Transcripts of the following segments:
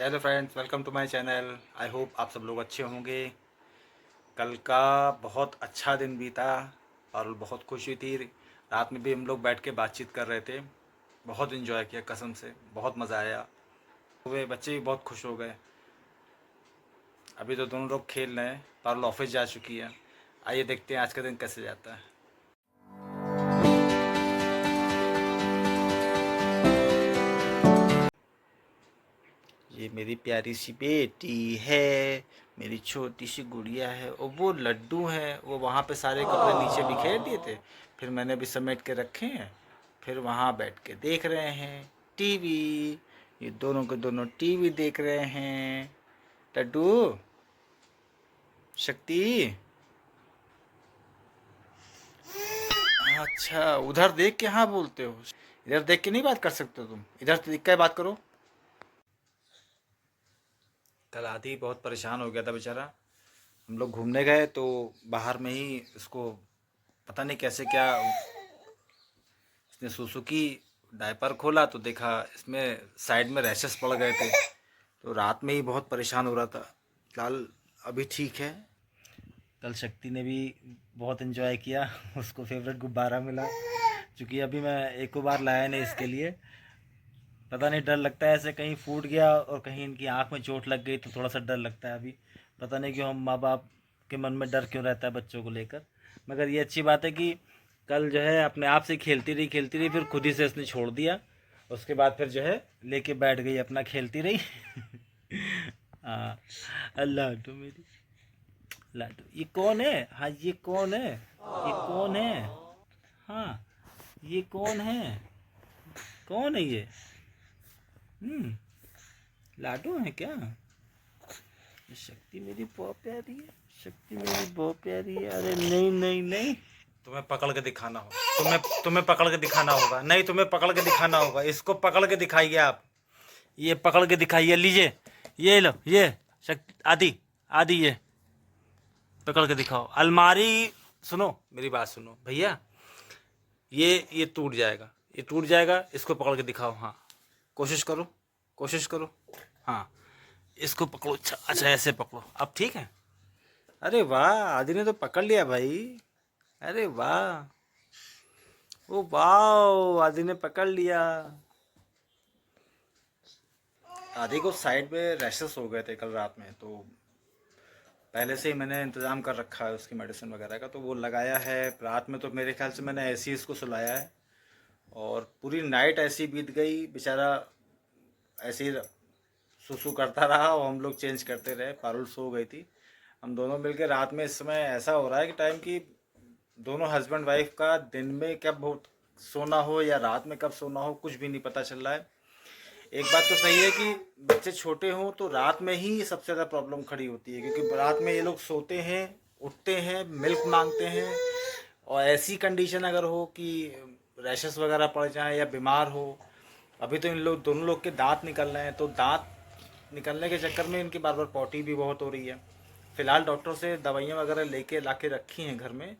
Hello friends, welcome to my channel. I hope आप सब लोग अच्छे होंगे। कल का बहुत अच्छा दिन बीता और बहुत खुशी थी। रात में भी हम लोग बैठ के बातचीत कर रहे थे। बहुत इन्जॉय किया, कसम से बहुत मज़ा आया। वे बच्चे भी बहुत खुश हो गए। अभी तो दोनों लोग खेल रहे हैं। पारुल ऑफिस जा चुकी है। आइए देखते हैं आज का दिन कैसे जाता है। ये मेरी प्यारी सी बेटी है, मेरी छोटी सी गुड़िया है। और वो लड्डू हैं, वो वहाँ पे सारे कपड़े नीचे बिखेर दिए थे, फिर मैंने भी समेट के रखे हैं। फिर वहाँ बैठ के देख रहे हैं टीवी। ये दोनों के दोनों टीवी देख रहे हैं। लड्डू, शक्ति, अच्छा उधर देख के हाँ बोलते हो, इधर देख के नहीं बात कर सकते हो तुम, इधर देख के बात करो। कल आदि बहुत परेशान हो गया था बेचारा। हम लोग घूमने गए तो बाहर में ही इसको पता नहीं कैसे क्या, इसने सुसुकी डायपर खोला तो देखा इसमें साइड में रैशेस पड़ गए थे। तो रात में ही बहुत परेशान हो रहा था। फिलहाल अभी ठीक है। कल शक्ति ने भी बहुत इन्जॉय किया। उसको फेवरेट गुब्बारा मिला। क्योंकि अभी मैं एक बार लाया नहीं इसके लिए। पता नहीं, डर लगता है ऐसे कहीं फूट गया और कहीं इनकी आंख में चोट लग गई तो थोड़ा सा डर लगता है अभी। पता नहीं क्यों हम माँ बाप के मन में डर क्यों रहता है बच्चों को लेकर। मगर ये अच्छी बात है कि कल जो है अपने आप से खेलती रही, फिर खुद ही से इसने छोड़ दिया। उसके बाद फिर जो है लेके बैठ गई, अपना खेलती रही। हाँ, लाडू मेरी लाडू। ये कौन है? हाँ, ये कौन है? ये कौन है? हाँ, ये कौन है? कौन है ये? हम्म, लाडू है क्या? ये शक्ति मेरी बहुत प्यारी है। शक्ति मेरी बहुत प्यारी है। अरे नहीं नहीं नहीं, तुम्हें पकड़ के दिखाना होगा। तुम्हें पकड़ के दिखाना होगा। नहीं, तुम्हें पकड़ के दिखाना होगा। इसको पकड़ के दिखाइए आप। ये पकड़ के दिखाइए। लीजिए, ये लो, ये शक्ति आदि, आदि ये पकड़ के दिखाओ। अलमारी, सुनो मेरी बात सुनो भैया। ये टूट जाएगा, ये टूट जाएगा। इसको पकड़ के दिखाओ। हाँ, कोशिश करो, कोशिश करो। हाँ, इसको पकड़ो। अच्छा अच्छा, ऐसे पकड़ो। अब ठीक है। अरे वाह, आदि ने तो पकड़ लिया भाई। अरे वाह, ओ वाह, आदि ने पकड़ लिया। आदि को साइड में रैशेस हो गए थे कल रात में, तो पहले से ही मैंने इंतज़ाम कर रखा है उसकी मेडिसिन वगैरह का, तो वो लगाया है। रात में तो मेरे ख्याल से मैंने ऐसे ही इसको सुलाया है और पूरी नाइट ऐसी बीत गई। बेचारा ऐसे ही सुसु करता रहा और हम लोग चेंज करते रहे। पारुल सो गई थी। हम दोनों मिलकर रात में, इस समय ऐसा हो रहा है कि टाइम की दोनों हस्बैंड वाइफ का दिन में कब सोना हो या रात में कब सोना हो कुछ भी नहीं पता चल रहा है। एक बात तो सही है कि बच्चे छोटे हों तो रात में ही सबसे ज़्यादा प्रॉब्लम खड़ी होती है, क्योंकि रात में ये लोग सोते हैं, उठते हैं, मिल्क मांगते हैं। और ऐसी कंडीशन अगर हो कि रैशेस वगैरह पड़ जाए या बीमार हो। अभी तो इन लोग दोनों लोग के दांत निकल रहे हैं, तो दांत निकलने के चक्कर में इनकी बार बार पॉटी भी बहुत हो रही है। फ़िलहाल डॉक्टर से दवाइयाँ वगैरह लेके ला के रखी हैं घर में,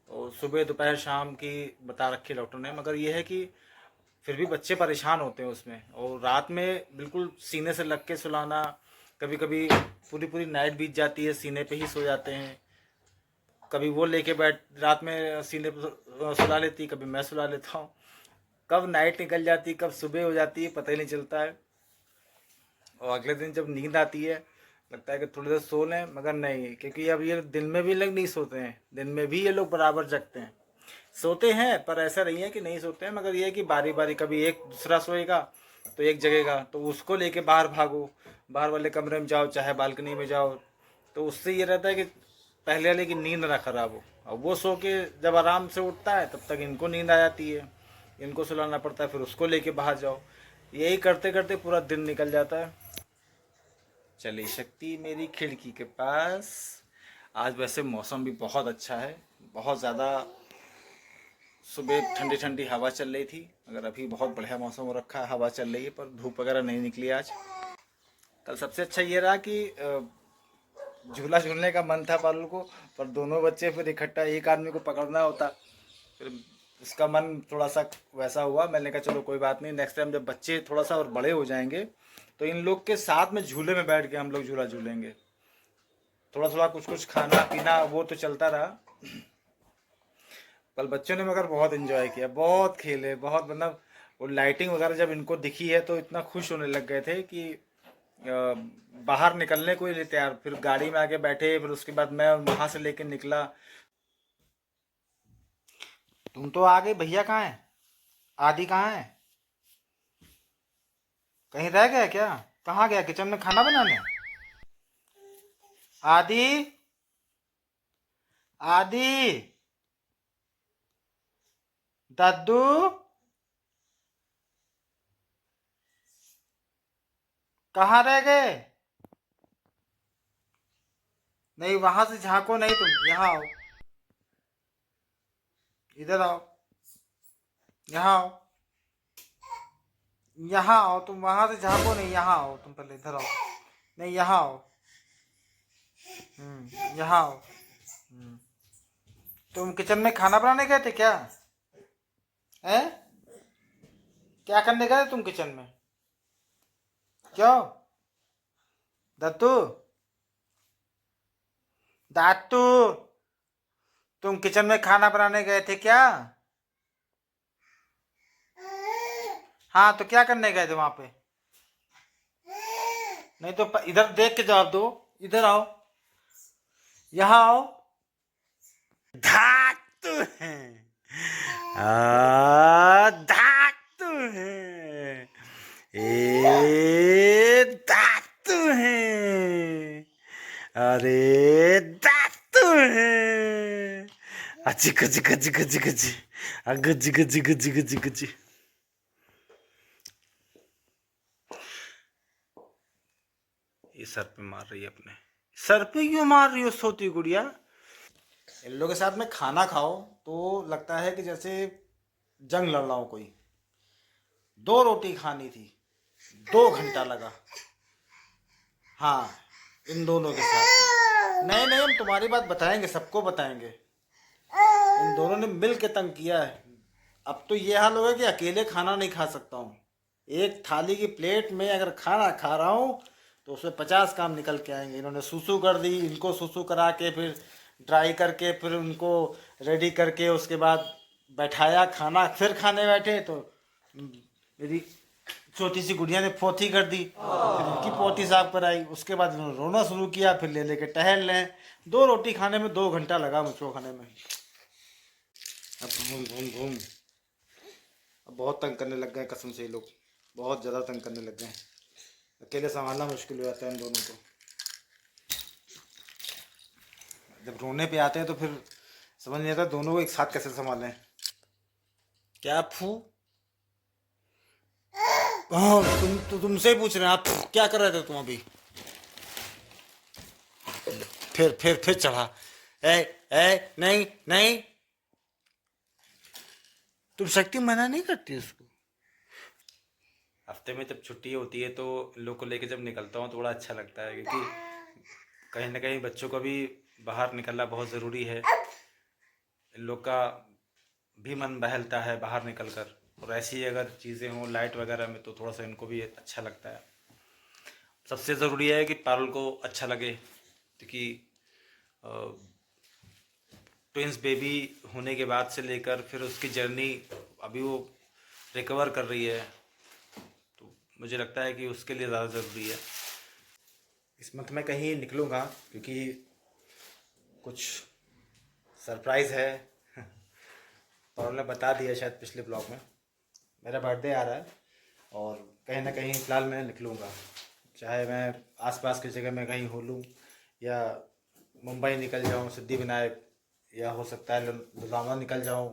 और सुबह दोपहर शाम की बता रखी है डॉक्टर ने। मगर ये है कि फिर भी बच्चे परेशान होते हैं उसमें। और रात में बिल्कुल सीने से लग के सुलाना, कभी कभी पूरी पूरी नाइट बीत जाती है सीने पे ही सो जाते हैं। कभी वो लेके बैठ रात में सीने पे सुला लेती, कभी मैं सुला लेता हूँ। कब नाइट निकल जाती, कब सुबह हो जाती है पता ही नहीं चलता है। और अगले दिन जब नींद आती है लगता है कि थोड़ी देर सो लें, मगर नहीं, क्योंकि अब ये दिन में भी लोग नहीं सोते हैं। दिन में भी ये लोग बराबर जगते हैं, सोते हैं, पर ऐसा नहीं है कि नहीं सोते हैं। मगर ये है कि बारी बारी कभी एक दूसरा सोएगा तो एक जगेगा, तो उसको लेके बाहर भागो, बाहर वाले कमरे में जाओ, चाहे बालकनी में जाओ। तो उससे ये रहता है कि पहले वाले की नींद ना खराब हो। और वो सो के जब आराम से उठता है तब तक इनको नींद आ जाती है, इनको सुलाना पड़ता है, फिर उसको लेके बाहर जाओ। यही करते करते पूरा दिन निकल जाता है। चली शक्ति मेरी खिड़की के पास। आज वैसे मौसम भी बहुत अच्छा है, बहुत ज़्यादा। सुबह ठंडी ठंडी हवा चल रही थी, मगर अभी बहुत बढ़िया मौसम हो रखा है, हवा चल रही है, पर धूप वगैरह नहीं निकली आज। कल सबसे अच्छा ये रहा कि झूला झूलने का मन था पारुल को, पर दोनों बच्चे फिर इकट्ठा एक आदमी को पकड़ना होता। फिर उसका मन थोड़ा सा वैसा हुआ। मैंने कहा चलो कोई बात नहीं, नेक्स्ट टाइम जब बच्चे थोड़ा सा और बड़े हो जाएंगे तो इन लोग के साथ में झूले में बैठ के हम लोग झूला झूलेंगे। थोड़ा थोड़ा कुछ कुछ खाना पीना वो तो चलता रहा। कल बच्चों ने मगर बहुत एंजॉय किया, बहुत खेले, बहुत मतलब वो लाइटिंग वगैरह जब इनको दिखी है तो इतना खुश होने लग गए थे कि बाहर निकलने को ही नहीं तैयार। फिर गाड़ी में आके बैठे, फिर उसके बाद मैं वहां से लेके निकला। तुम तो आ गए, भैया कहाँ है? आदि कहाँ है? कहीं रह गया क्या? कहाँ गया? किचन में खाना बनाने? आदि, आदि, दद्दू, कहाँ रह गए? नहीं, वहां से झांको नहीं, तुम यहाँ आओ, इधर आओ, यहाँ आओ, यहाँ आओ। तुम वहां से झांको नहीं, यहाँ आओ, तुम पहले इधर आओ। नहीं, यहाँ आओ। यहाँ आओ। तुम किचन में खाना बनाने गए थे क्या? हैं? क्या करने गए थे तुम किचन में? क्यों? दत्तू, दातू, तुम किचन में खाना बनाने गए थे क्या? हाँ, तो क्या करने गए थे वहां पे? नहीं तो इधर देख के जवाब दो। इधर आओ, यहाँ आओ। धातु है, धातु है, धातु है, अरे धातु है। अच्छी गजी गजी गजी गजी, गजी गजी गजी गजी गजी। ये सर पे मार रही है अपने। सर पे क्यों मार रही हो सोती गुड़िया? इन लोगों के साथ में खाना खाओ तो लगता है कि जैसे जंग लड़ रहा हो कोई। 2 रोटी खानी थी, 2 घंटा लगा। हाँ, इन दोनों के साथ में। नहीं नहीं, हम तुम्हारी बात बताएंगे, सबको बताएंगे। इन दोनों ने मिल के तंग किया है। अब तो ये हाल होगा कि अकेले खाना नहीं खा सकता हूँ। एक थाली की प्लेट में अगर खाना खा रहा हूँ तो उसमें 50 काम निकल के आएंगे। इन्होंने सूसू कर दी, इनको सूसू करा के फिर ड्राई करके फिर उनको रेडी करके उसके बाद बैठाया खाना, फिर खाने बैठे तो मेरी छोटी सी गुड़िया ने पोथी कर दी, फिर उनकी पोथी साफ कराई। उसके बाद इन्होंने रोना शुरू किया, फिर ले लेके टहल लें। 2 रोटी खाने में 2 घंटा लगा मुझको खाने में। अब घूम घूम घूम, अब बहुत तंग करने लग गए कसम से। ये लोग बहुत ज़्यादा तंग करने लग गए। अकेले संभालना मुश्किल हो जाता है इन दोनों को। जब रोने पे आते हैं तो फिर समझ नहीं आता दोनों को एक साथ कैसे संभालें। क्या फू? हाँ, तुमसे ही पूछ रहे हैं। आप क्या कर रहे थे तुम अभी? फिर चढ़ा। ए नहीं नहीं, तुम शक्ति मना नहीं करती उसको। हफ्ते में जब छुट्टी होती है तो इन लोग को लेके जब निकलता हूँ तो बड़ा अच्छा लगता है, क्योंकि कहीं ना कहीं बच्चों को भी बाहर निकलना बहुत ज़रूरी है। इन लोग का भी मन बहलता है बाहर निकल कर। और ऐसी अगर चीज़ें हों लाइट वगैरह में तो थोड़ा सा इनको भी अच्छा लगता है। सबसे ज़रूरी है कि पारुल को अच्छा लगे, क्योंकि ट्विंस बेबी होने के बाद से लेकर फिर उसकी जर्नी अभी वो रिकवर कर रही है, तो मुझे लगता है कि उसके लिए ज़्यादा ज़रूरी है। इस मंथ में कहीं निकलूँगा क्योंकि कुछ सरप्राइज़ है। और ने बता दिया शायद पिछले ब्लॉग में, मेरा बर्थडे आ रहा है और कहीं ना कहीं फ़िलहाल मैं निकलूँगा। चाहे मैं आसपास की जगह में कहीं हो लूँ या मुंबई निकल जाऊँ सिद्धि विनायक, या हो सकता है लुधियाना निकल जाऊँ।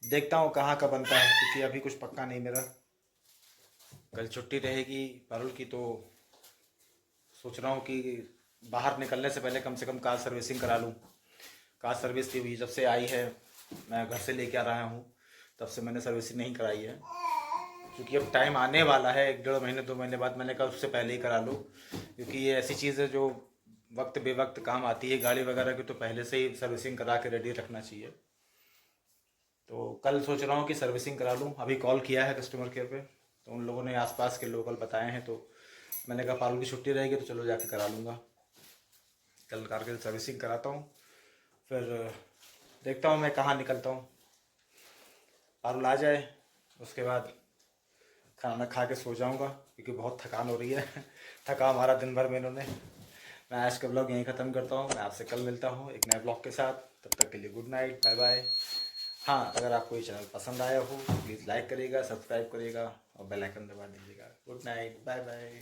देखता हूँ कहाँ का बनता है, क्योंकि अभी कुछ पक्का नहीं मेरा। कल छुट्टी रहेगी पारुल की, तो सोच रहा हूँ कि बाहर निकलने से पहले कम से कम कार सर्विसिंग करा लूँ। कार सर्विस थी हुई जब से आई है, मैं घर से लेके आ रहा हूँ तब से मैंने सर्विसिंग नहीं कराई है। क्योंकि अब टाइम आने वाला है, 1-1.5 महीने 2 महीने बाद, मैंने कहा उससे पहले ही करा लूँ। क्योंकि ये ऐसी चीज़ है जो वक्त बेवक्त काम आती है। गाड़ी वगैरह की तो पहले से ही सर्विसिंग करा के रेडी रखना चाहिए। तो कल सोच रहा हूँ कि सर्विसिंग करा लूँ। अभी कॉल किया है कस्टमर केयर पे, तो उन लोगों ने आसपास के लोकल बताए हैं, तो मैंने कहा पारुल की छुट्टी रहेगी तो चलो जाके करा लूँगा। कल कार की सर्विसिंग कराता हूँ, फिर देखता हूँ मैं कहाँ निकलता हूँ। पारुल आ जाए उसके बाद खाना खा के सो जाऊँगा क्योंकि बहुत थकान हो रही है। थका हमारा दिन भर में इन्होंने। मैं आज का ब्लॉग यहीं ख़त्म करता हूँ। मैं आपसे कल मिलता हूँ एक नए ब्लॉग के साथ। तब तक के लिए गुड नाइट, बाय बाय। हाँ, अगर आपको ये चैनल पसंद आया हो तो प्लीज़ लाइक करिएगा, सब्सक्राइब करिएगा और बेल आइकन दबा दीजिएगा। Good night, bye bye.